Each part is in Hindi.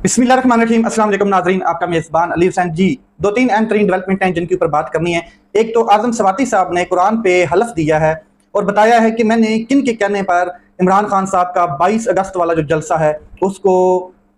बिस्मिल्लाहिर्रहमानिर्रहीम। अस्सलाम वालेकुम नाज़रीन, आपका मेज़बान अली हुसैन जी। दो तीन एंटरिंग डेवलपमेंट हैं जिनके ऊपर बात करनी है। एक तो आज़म सवाती साहब ने कुरान पे हलफ दिया है और बताया है कि मैंने किन के कहने पर इमरान खान साहब का 22 अगस्त वाला जो जलसा है उसको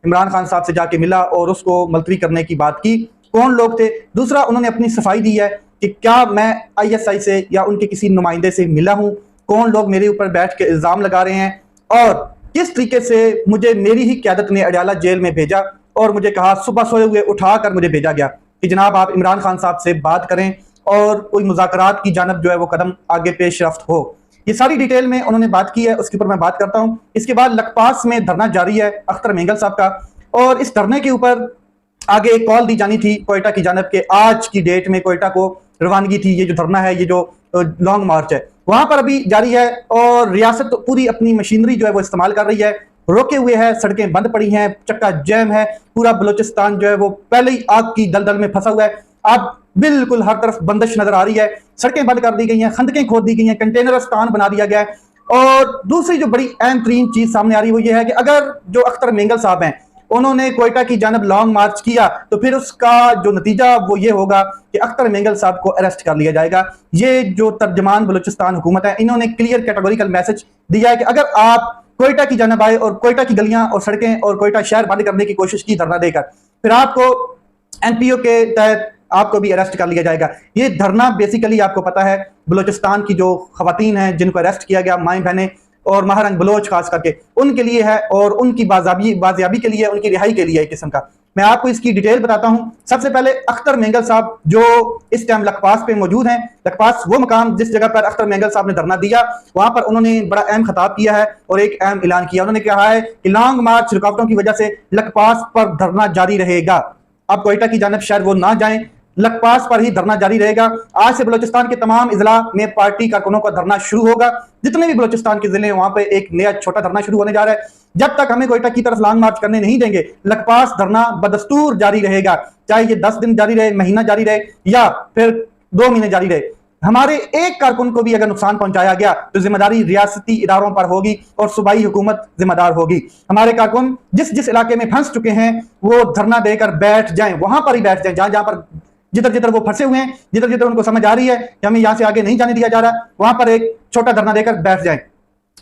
इमरान खान साहब से जाके मिला और उसको मुलतवी करने की बात की। कौन लोग थे? दूसरा, उन्होंने अपनी सफाई दी है कि क्या मैं ISI से या उनके किसी नुमाइंदे से मिला हूँ, कौन लोग मेरे ऊपर बैठ के इल्ज़ाम लगा रहे हैं और किस तरीके से मुझे मेरी ही क़यादत ने अडयाला जेल में भेजा और मुझे कहा, सुबह सोए हुए उठाकर मुझे भेजा गया कि जनाब आप इमरान खान साहब से बात करें और कोई मुज़ाकरात की जानब जो है वो कदम आगे पेश रफ्त हो। ये सारी डिटेल में उन्होंने बात की है, उसके ऊपर मैं बात करता हूँ। इसके बाद लखपास में धरना जारी है अख्तर मेंगल साहब का, और इस धरने के ऊपर आगे एक कॉल दी जानी थी कोयटा की जानब के। आज की डेट में कोयटा को रवानगी थी। ये जो धरना है, ये जो लॉन्ग मार्च है, वहां पर अभी जारी है और रियासत तो पूरी अपनी मशीनरी जो है वो इस्तेमाल कर रही है। रोके हुए है, सड़कें बंद पड़ी हैं, चक्का जैम है, पूरा बलूचिस्तान जो है वो पहले ही आग की दलदल में फंसा हुआ है। अब बिल्कुल हर तरफ बंदिश नजर आ रही है, सड़कें बंद कर दी गई हैं, खंदकें खोद दी गई हैं, कंटेनर स्थान बना दिया गया है। और दूसरी जो बड़ी अहम तरीन चीज सामने आ रही है वो ये है कि अगर जो अख्तर मेंगल साहब हैं उन्होंने कोयटा की जानब लॉन्ग मार्च किया तो फिर उसका जो नतीजा वो ये होगा कि अख्तर मेंगल साहब को अरेस्ट कर लिया जाएगा। ये जो तर्जमान बलूचिस्तान हुकूमत है, इन्होंने क्लियर कैटेगोरिकल मैसेज दिया है कि अगर आप कोयटा की जानब आए और कोयटा की गलियां और सड़कें और कोयटा शहर बंद करने की कोशिश की धरना देकर, फिर आपको NPO के तहत आपको भी अरेस्ट कर लिया जाएगा। ये धरना बेसिकली आपको पता है बलूचिस्तान की जो खवातीन हैं जिनको अरेस्ट किया गया, माएँ बहनें और महारंग बलोच खास करके, उनके लिए है और उनकी बाजियाबी के लिए, उनकी रिहाई के लिए एक किस्म का। मैं आपको इसकी डिटेल बताता हूं। सबसे पहले अख्तर मेंगल साहब जो इस टाइम लखपास पे मौजूद हैं, लखपास वो मकाम जिस जगह पर अख्तर मेंगल साहब ने धरना दिया, वहां पर उन्होंने बड़ा अहम खिताब किया है और एक अहम ऐलान किया। उन्होंने कहा है कि लॉन्ग मार्च रुकावटों की वजह से लखपास पर धरना जारी रहेगा। अब कोयटा की जानब शायद वो ना जाएं, लखपास पर ही धरना जारी रहेगा। आज से बलूचिस्तान के तमाम इजला में पार्टी कारकुनों का धरना शुरू होगा। जितने भी बलूचिस्तान के जिले हैं वहां पे एक नया छोटा धरना शुरू होने जा रहा है। जब तक हमें कोयटा की तरफ लॉन्ग मार्च करने नहीं देंगे, लखपास धरना बदस्तूर जारी रहेगा, चाहे ये 10 दिन जारी रहे, महीना जारी रहे या फिर 2 महीने जारी रहे। हमारे एक कारकुन को भी अगर नुकसान पहुंचाया गया तो जिम्मेदारी रियासती इदारों पर होगी और सूबाई हुकूमत जिम्मेदार होगी। हमारे कारकुन जिस जिस इलाके में फंस चुके हैं वो धरना देकर बैठ जाएं, वहां पर ही बैठ जाएं, जहां जहां पर जिधर जिधर वो फंसे हुए हैं, जिधर जिधर उनको समझ आ रही है कि हमें यहां से आगे नहीं जाने दिया जा रहा, वहां पर एक छोटा धरना देकर बैठ जाएं।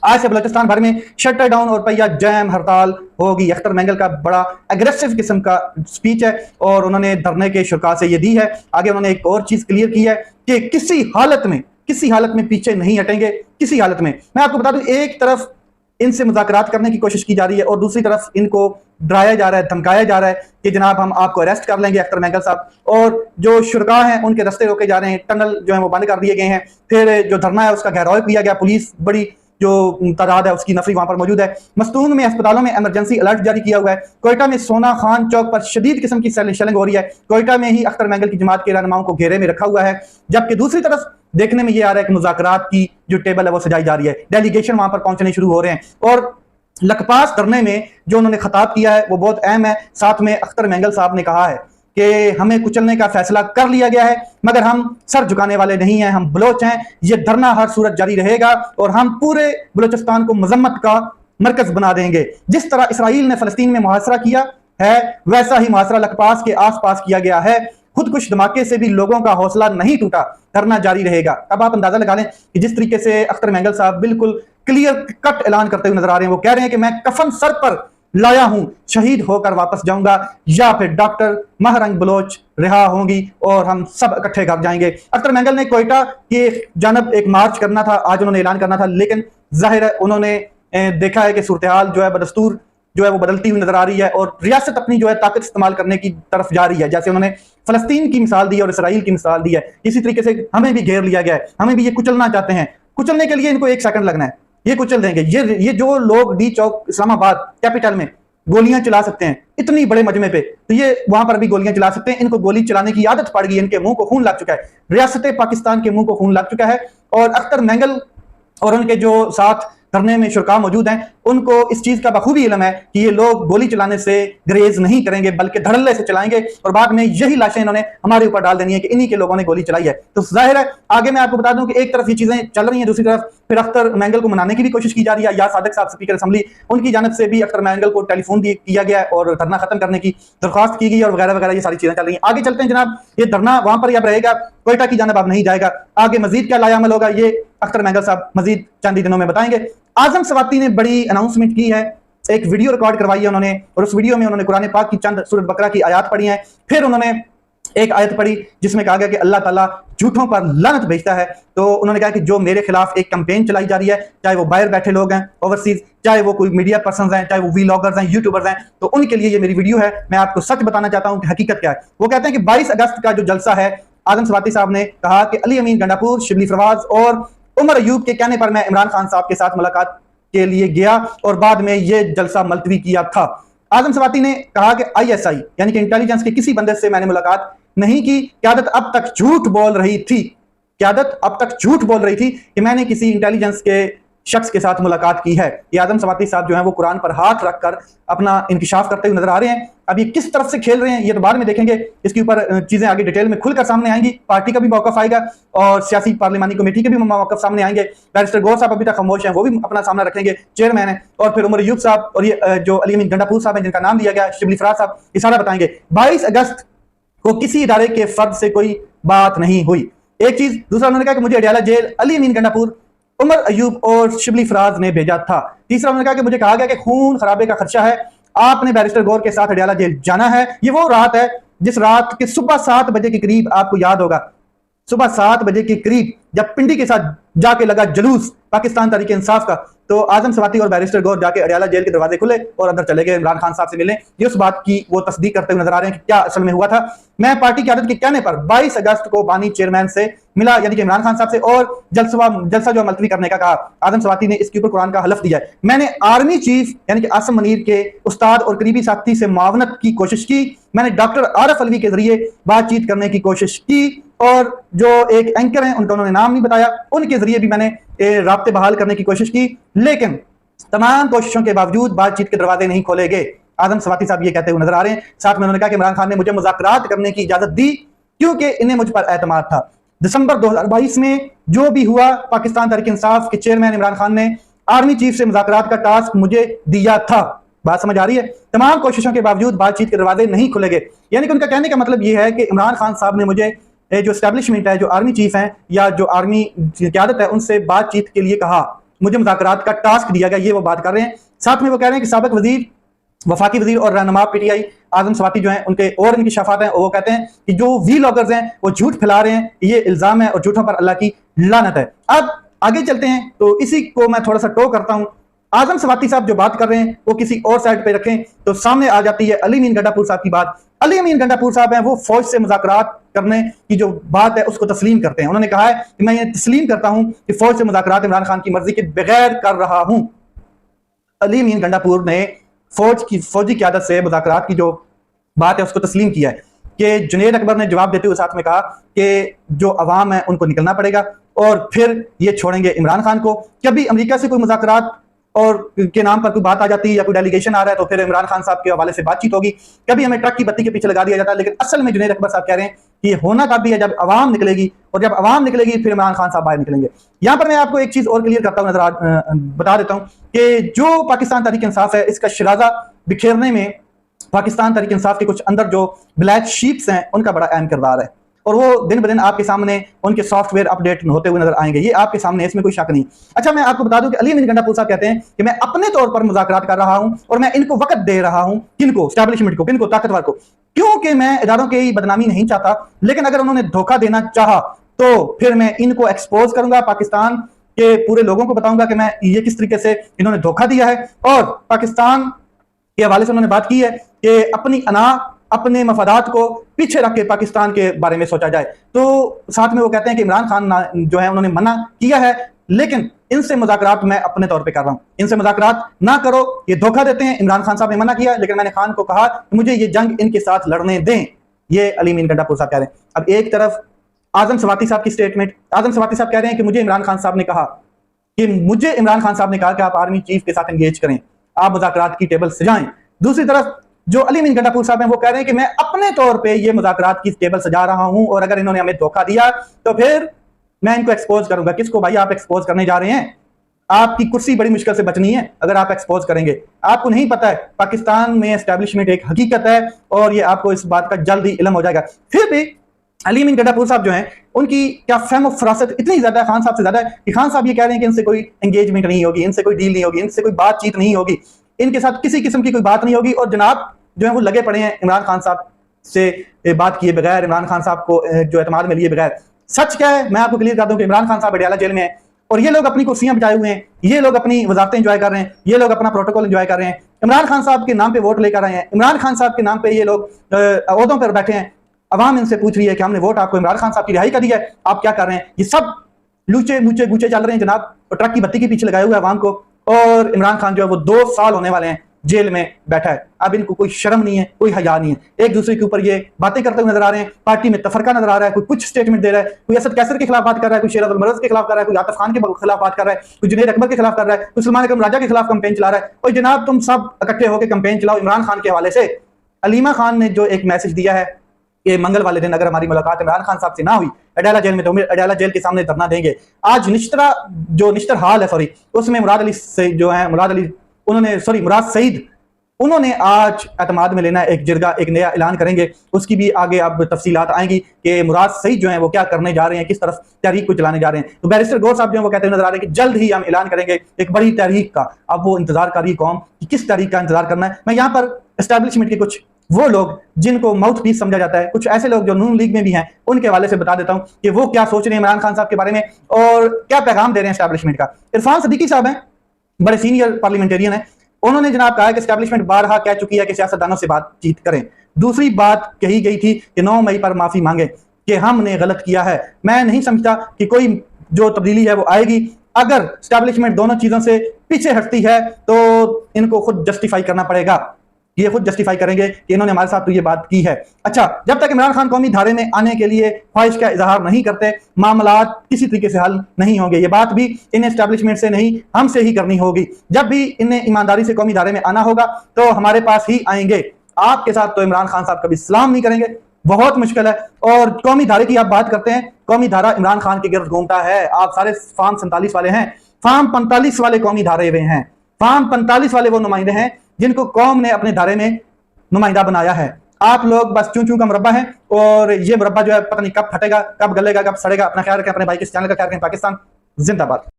आज से बलूचिस्तान भर में शटर डाउन और पहिया जैम हड़ताल होगी। अख्तर मेंगल का बड़ा एग्रेसिव किस्म का स्पीच है और उन्होंने धरने के शुरा से ये दी है। आगे उन्होंने एक और चीज क्लियर की है कि किसी हालत में पीछे नहीं हटेंगे, किसी हालत में। मैं आपको बता दूं, एक तरफ इनसे मुज़ाकरात करने की कोशिश की जा रही है और दूसरी तरफ इनको डराया जा रहा है, धमकाया जा रहा है कि जनाब हम आपको अरेस्ट कर लेंगे अख्तर मेंगल साहब। और जो शुरा हैं उनके रास्ते रोके जा रहे हैं, टनल जो है वो बंद कर दिए गए हैं। फिर जो धरना है उसका घेराव किया गया, पुलिस बड़ी जो तादाद है उसकी नफरी वहां पर मौजूद है। मस्तून में अस्पतालों में इमरजेंसी अलर्ट जारी किया हुआ है। कोयटा में सोना खान चौक पर शदीद किस्म की शेलिंग हो रही है। कोयटा में ही अख्तर मेंगल की जमात के रहनुमाओं को घेरे में रखा हुआ है, जबकि दूसरी तरफ देखने में ये आ रहा है कि मुज़ाकरात की जो टेबल है वो सजाई जा रही है, डेलीगेशन वहां पर पहुंचने शुरू हो रहे हैं। और लखपास धरने में जो उन्होंने खिताब किया है वो बहुत अहम है। साथ में अख्तर मेंगल साहब ने कहा है कि हमें कुचलने का फैसला कर लिया गया है मगर हम सर झुकाने वाले नहीं हैं, हम बलोच हैं। ये धरना हर सूरत जारी रहेगा और हम पूरे बलूचिस्तान को मजम्मत का मरकज बना देंगे। जिस तरह इसराइल ने फलस्तीन में मुहासरा किया है वैसा ही मुहासरा लखपास के आसपास किया गया है। खुदकुश धमाके से भी लोगों का हौसला नहीं टूटा, धरना जारी रहेगा। अब आप अंदाजा लगा लें कि जिस तरीके से अख्तर मेंगल साहब बिल्कुल क्लियर कट ऐलान करते हुए नजर आ रहे हैं। वो कह रहे हैं कि मैं कफन सर पर लाया हूं, शहीद होकर वापस जाऊंगा या फिर डॉक्टर महरंग बलोच रिहा होंगी और हम सब इकट्ठे घर जाएंगे। अख्तर मेंगल ने कोयटा की जानब एक मार्च करना था, आज उन्होंने ऐलान करना था, लेकिन जाहिर है उन्होंने देखा है कि सूरत हाल जो है बदस्तूर जो है वो बदलती हुई नजर आ रही है और रियासत अपनी जो है ताकत इस्तेमाल करने की तरफ जा रही है। जैसे उन्होंने फलस्तीन की मिसाल दी और इसराइल की मिसाल दी है, इसी तरीके से हमें भी घेर लिया गया है, हमें भी ये कुचलना चाहते हैं। कुचलने के लिए इनको 1 सेकंड लगना है, ये कुचल देंगे। ये जो लोग डी चौक इस्लामाबाद कैपिटल में गोलियां चला सकते हैं इतनी बड़े मजमे पे, तो ये वहां पर भी गोलियां चला सकते हैं। इनको गोली चलाने की आदत पड़ गई, इनके मुंह को खून लग चुका है, रियासत पाकिस्तान के मुंह को खून लग चुका है। और अख्तर मेंगल और उनके जो साथ धरने में शुरका मौजूद हैं, उनको इस चीज का बखूबी इल्म है कि ये लोग गोली चलाने से ग्रेज नहीं करेंगे बल्कि धड़ल्ले से चलाएंगे और बाद में यही लाशें इन्होंने हमारे ऊपर डाल देनी है कि इन्हीं के लोगों ने गोली चलाई है। तो जाहिर है आगे मैं आपको बता दूं कि एक तरफ ये चीजें चल रही हैं, दूसरी तरफ फिर अख्तर मैंगल को मनाने की भी कोशिश की जा रही है। या सादिक साहब स्पीकर असेंबली, उनकी जानब से भी अख्तर मैंगल को टेलीफोन किया गया और धरना खत्म करने की दरख्वास्त की गई और वगैरह वगैरह, ये सारी चीजें चल रही हैं। आगे चलते हैं जनाब, ये धरना वहां पर अब रहेगा, कोयटा की जानब अब नहीं जाएगा। आगे मजीद क्या लाया अमल होगा ये अख्तर मैंगल साहब मजीद चंद ही दिनों में बताएंगे। आजम सवाती ने बड़ी अनाउंसमेंट की है, एक वीडियो रिकॉर्ड करवाई है उन्होंने और उस वीडियो में उन्होंने कुरान पाक की चंद सूरत बकरा की आयत पढ़ी है। फिर उन्होंने एक आयत पढ़ी जिसमें कहा गया कि अल्लाह ताला झूठों पर लानत भेजता है। तो उन्होंने कहा कि जो मेरे खिलाफ एक कैंपेन चलाई जा रही है, चाहे वो बाहर बैठे लोग हैं ओवरसीज, चाहे वो कोई मीडिया पर्सन हैं, चाहे वो वीलॉगर्स हैं, यूट्यूबर्स हैं, तो उनके लिए ये मेरी वीडियो है। मैं आपको सच बताना चाहता हूं कि हकीकत क्या है। वो कहते हैं कि 22 अगस्त का जो जलसा है, आजम सवाती साहब ने कहा कि अली अमीन गंडापुर, शिबली फरवाज और उमर अयूब के कहने पर मैं इमरान खान साहब के साथ मुलाकात के लिए गया और बाद में ये जलसा मुलतवी किया था। आजम सवाती ने कहा कि ISI यानी कि इंटेलिजेंस के किसी बंदे से मैंने मुलाकात नहीं की। क़यादत अब तक झूठ बोल रही थी, क़यादत अब तक झूठ बोल रही थी कि मैंने किसी इंटेलिजेंस के शख्स के साथ मुलाकात की है। ये आजम सवाती साहब जो है वो कुरान पर हाथ रखकर अपना इंकिशाफ करते हुए नजर आ रहे हैं। अब ये किस तरफ से खेल रहे हैं ये तो बाद में देखेंगे, इसके ऊपर चीजें आगे डिटेल में खुलकर सामने आएंगी। पार्टी का भी मौकफ आएगा और सियासी पार्लिमानी कमेटी के भी मौकफ सामने आएंगे। बैरिस्टर गौर साहब अभी तक खामोश हैं, वो भी अपना सामना रखेंगे, चेयरमैन है। और फिर उमर अयूब साहब और ये जो अली अमीन गंडापुर साहब हैं जिनका नाम दिया गया, शिबली फराज साहब, ये सारा बताएंगे। 22 अगस्त को किसी इदारे के फर्द से कोई बात नहीं हुई, एक चीज। दूसरा उन्होंने कहा कि मुझे अडयाला जेल अली अमीन गंडापुर, उमर अयूब और शिबली फराज ने भेजा था। तीसरा उन्होंने कहा कि मुझे कहा गया कि खून खराबे का खर्चा है, आपने बैरिस्टर गौर के साथ अडयाला जेल जाना है। ये वो रात है जिस रात के सुबह 7 बजे के करीब, आपको याद होगा, सुबह 7 बजे के करीब जब पिंडी के साथ जाके लगा जुलूस पाकिस्तान तहरीक इंसाफ का, तो आजम सवाती और बैरिस्टर गौर जाके अडयाला जेल के दरवाजे खुले और अंदर चले गए इमरान खान साहब से मिलने। ये उस बात की वो तस्दीक करते हुए नजर आ रहे हैं कि क्या असल में हुआ था। मैं पार्टी की आदत के कहने पर 22 अगस्त को बानी चेयरमैन से मिला, यानी कि इमरान खान साहब से, और जलसा जो मुलतवी करने का कहा। आजम सवाती ने इसके ऊपर कुरान का हलफ दिया है। मैंने आर्मी चीफ यानी कि आसिम मुनीर के उस्ताद और करीबी साथी से मुआवनत की कोशिश की। मैंने डॉक्टर आरफ अलवी के जरिए बातचीत करने की कोशिश की और जो एक एंकर हैं उनका उन्होंने नाम नहीं बताया, उनके जरिए भी मैंने राब्ते बहाल करने की कोशिश की, लेकिन तमाम कोशिशों के बावजूद बातचीत के दरवाजे नहीं खोले गए। आजम सवाती साहब ये कहते हुए नजर आ रहे हैं। साथ में उन्होंने कहा कि इमरान खान ने मुझे मुज़ाकरात करने की इजाजत दी क्योंकि इन्हें मुझ पर एतमाद था। दिसंबर 2022 में जो भी हुआ, पाकिस्तान तहरीक इंसाफ के चेयरमैन इमरान खान ने आर्मी चीफ से मुज़ाकरात का टास्क मुझे दिया था। बात समझ आ रही है? तमाम कोशिशों के बावजूद बातचीत के दरवाजे नहीं खुले गए। यानी कि उनका कहने का मतलब यह है कि इमरान खान साहब ने मुझे जो एस्टैब्लिशमेंट है, जो आर्मी चीफ हैं या जो आर्मी क़यादत है, उनसे बातचीत के लिए कहा, मुझे मुज़ाकरात का टास्क दिया गया, ये वो बात कर रहे हैं। साथ में वो कह रहे हैं कि साबिक वजीर, वफाकी वजीर और रहनुमा PTI आजम सवाती जो हैं उनके और इनकी शफात हैं, वो कहते हैं कि जो वीलॉगर्स हैं वो झूठ फैला रहे हैं, ये इल्जाम है और झूठों पर अल्लाह की लानत है। अब आगे चलते हैं, तो इसी को मैं थोड़ा सा टो करता हूं। आजम सवाती साहब जो बात कर रहे हैं वो किसी और साइड पे रखें तो सामने आ जाती है अली अमीन गंडापुर साहब की बात। अली अमीन गंडापुर साहब हैं, वो फौज से मुज़ाकरात करने की जो बात है उसको तस्लीम करते हैं। उन्होंने कहा है कि मैं ये तस्लीम करता हूं कि फौज से मुज़ाकरात इमरान खान की मर्जी के बगैर कर रहा हूं। अली अमीन गंडापुर ने फौजी क़यादत से मुज़ाकरात की जो बात है उसको तस्लीम किया है कि जुनैद अकबर ने जवाब देते हुए साथ में कहा कि जो अवाम है उनको निकलना पड़ेगा और फिर ये छोड़ेंगे इमरान खान को। कभी अमेरिका से कोई मुज़ाकरात और के नाम पर कोई बात आ जाती है या कोई डेलीगेशन आ रहा है तो फिर इमरान खान साहब के हवाले से बातचीत होगी। कभी हमें ट्रक की बत्ती के पीछे लगा दिया जाता है, लेकिन असल में जुनैद अकबर साहब कह रहे हैं कि ये होना कब भी है जब अवाम निकलेगी, और जब अवाम निकलेगी फिर इमरान खान साहब बाहर निकलेंगे। यहाँ पर मैं आपको एक चीज और क्लियर करता हूँ, बता देता हूँ कि जो पाकिस्तान तहरीक इंसाफ है इसका शराजा बिखेरने में पाकिस्तान तहरीक इंसाफ के कुछ अंदर जो ब्लैक शीप्स हैं उनका बड़ा अहम किरदार है, और वो दिन ब दिन आपके सामने उनके सॉफ्टवेयर अपडेट होते हुए नजर आएंगे। ये आपके सामने, इसमें कोई शक नहीं। अच्छा, मैं आपको बता दूं कि अली अमीन गंडापुर साहब कहते हैं कि मैं अपने तौर पर मुज़ाकरात कर रहा हूं और मैं इनको वक्त दे रहा हूं। किनको? एस्टैब्लिशमेंट को, किनको? ताकतवर को। क्योंकि मैं इदारों की बदनामी नहीं चाहता, लेकिन अगर उन्होंने धोखा देना चाहा तो फिर मैं इनको एक्सपोज करूंगा, पाकिस्तान के पूरे लोगों को बताऊंगा कि मैं ये किस तरीके से इन्होंने धोखा दिया है। और पाकिस्तान के हवाले से उन्होंने बात की है कि अपनी अपने मफादात को पीछे रख के पाकिस्तान के बारे में सोचा जाए। तो साथ में वो कहते हैं कि इमरान खान जो है उन्होंने मना किया है, लेकिन इनसे मुज़ाकरात मैं अपने तौर पे कर रहा हूं, इनसे मुज़ाकरात ना करो, ये धोखा देते हैं। इमरान खान साहब ने मना किया, लेकिन मैंने खान को कहा कि मुझे ये जंग इनके साथ लड़ने दें। ये अली अमीन गंडापुर साहब कह रहे हैं। अब एक तरफ आजम सवाती साहब की स्टेटमेंट, आजम सवाती साहब कह रहे हैं कि मुझे इमरान खान साहब ने कहा कि मुझे इमरान खान साहब ने कहा कि आप आर्मी चीफ के साथ एंगेज करें, आप मुज़ाकरात की टेबल सजाएं। दूसरी तरफ जो अली मीन गंडापुर साहब हैं वो कह रहे हैं कि मैं अपने तौर पे ये मुज़ाकरात की टेबल सजा रहा हूं और अगर इन्होंने हमें धोखा दिया तो फिर मैं इनको एक्सपोज करूंगा। किसको भाई आप एक्सपोज करने जा रहे हैं? आपकी कुर्सी बड़ी मुश्किल से बचनी है अगर आप एक्सपोज करेंगे। आपको नहीं पता है पाकिस्तान में एस्टैब्लिशमेंट एक हकीकत है और ये आपको इस बात का जल्द ही इल्म हो जाएगा। फिर भी अली मीन गंडापुर साहब जो हैं उनकी क्या फहम फरासत इतनी ज्यादा खान साहब से ज्यादा है कि खान साहब ये कह रहे हैं कि इनसे कोई एंगेजमेंट नहीं होगी, इनसे कोई डील नहीं होगी, इनसे कोई बातचीत नहीं होगी, इनके साथ किसी किस्म की कोई बात नहीं होगी और जनाब जो है वो लगे पड़े हैं इमरान खान साहब से बात किए बगैर, इमरान खान साहब को जो एतमाद में लिए बगैर। सच क्या है मैं आपको क्लियर कर दूं कि इमरान खान साहब अडयाला जेल में है और ये लोग अपनी कुर्सियां बिठाए हुए हैं, ये लोग अपनी वजारतें एंजॉय कर रहे हैं, ये लोग अपना प्रोटोकॉल एंजॉय कर रहे हैं, इमरान खान साहब के नाम पे वोट लेकर आए हैं, इमरान खान साहब के नाम पे ये लोग ओहदों पर बैठे हैं। अवाम इनसे पूछ रही है कि हमने वोट आपको इमरान खान साहब की रिहाई का दिया है, आप क्या कर रहे हैं? ये सब लूचे मूचे गुचे चल रहे हैं जनाब, और ट्रक की बत्ती के पीछे लगाए हुए अवाम को। और इमरान खान जो है वो 2 साल होने वाले हैं जेल में बैठा है। अब इनको कोई शर्म नहीं है, कोई हया नहीं है, एक दूसरे के ऊपर ये बातें करते हुए नजर आ रहे हैं। पार्टी में तफरका नजर आ रहा है, कोई कुछ स्टेटमेंट दे रहा है, कोई असद कैसर के खिलाफ बात कर रहा है, कोई शेर अब्दुल मर्ज के खिलाफ कर रहा है, कोई आतिफ खान के खिलाफ बात कर रहा है, कोई जुनैद अकबर के खिलाफ कर रहा है, कोई सलमान अकरम राजा के खिलाफ कैंपेन चला रहा है। और जनाब तुम सब इकट्ठे होकर कैंपेन चलाओ इमरान खान के हवाले से। अलीमा खान ने जो एक मैसेज दिया है कि मंगल वाले दिन अगर हमारी मुलाकात इमरान खान साहब से ना हुई अडयाला जेल में तो अडयाला जेल के सामने धरना देंगे। आज निश्तर हाल है सॉरी, उसमें मुराद अली से जो है मुराद सईद उन्होंने आज एतमाद में लेना एक जिरगा, एक नया ऐलान करेंगे। उसकी भी आगे अब तफसीलात आएंगी कि मुराद सईद जो है वो क्या करने जा रहे हैं, किस तरफ तहरीक को चलाने जा रहे हैं। तो बैरिस्टर गौर साहब जो है वो कहते हुए नजर आ रहे हैं कि जल्द ही हम ऐलान करेंगे एक बड़ी तहरीक का। अब वो इंतजार कर रही कौम कि किस तहरीक का इंतजार करना है। मैं यहाँ पर एस्टैब्लिशमेंट के कुछ वो लोग जिनको माउथ पीस समझा जाता है, कुछ ऐसे लोग जो नून लीग में भी हैं, उनके हवाले से बता देता हूं कि वो क्या सोच रहे हैं इमरान खान साहब के बारे में और क्या पैगाम दे रहे हैं एस्टैब्लिशमेंट का। इरफान सदीकी साहब हैं, बड़े सीनियर पार्लियामेंटेरियन हैं, उन्होंने जनाब कहा कि एस्टैब्लिशमेंट बारहा कह चुकी है कि सियासतदानों से बातचीत करें। दूसरी बात कही गई थी कि 9 मई पर माफी मांगे कि हमने गलत किया है। मैं नहीं समझता कि कोई जो तब्दीली है वो आएगी। अगर एस्टैब्लिशमेंट दोनों चीजों से पीछे हटती है तो इनको खुद जस्टिफाई करना पड़ेगा, ये खुद जस्टिफाई करेंगे कि इन्होंने हमारे साथ तो ये बात की है। अच्छा, जब तक इमरान खान कौमी धारे में आने के लिए ख्वाहिश का इजहार नहीं करते मामलात किसी तरीके से हल नहीं होंगे। ये बात भी इन एस्टैब्लिशमेंट से नहीं हमसे ही करनी होगी। जब भी इन्हें ईमानदारी से कौमी धारे में आना होगा तो हमारे पास ही आएंगे। आपके साथ तो इमरान खान साहब कभी सलाम नहीं करेंगे, बहुत मुश्किल है। और कौमी धारे की आप बात करते हैं, कौमी धारा इमरान खान के गिर्द घूमता है। आप सारे फार्म 47 वाले हैं, फार्म 45 वाले कौमी धारे हुए हैं। फार्म 45 वाले वो नुमाइंदे हैं जिनको कौम ने अपने धारे में नुमाइंदा बनाया है। आप लोग बस चूं चूं का मुरब्बा है और ये मुरब्बा जो है पता नहीं कब फटेगा, कब गलेगा, कब सड़ेगा। अपना ख्याल रखें, अपने भाई के चैनल का ख्याल रखें। पाकिस्तान जिंदाबाद।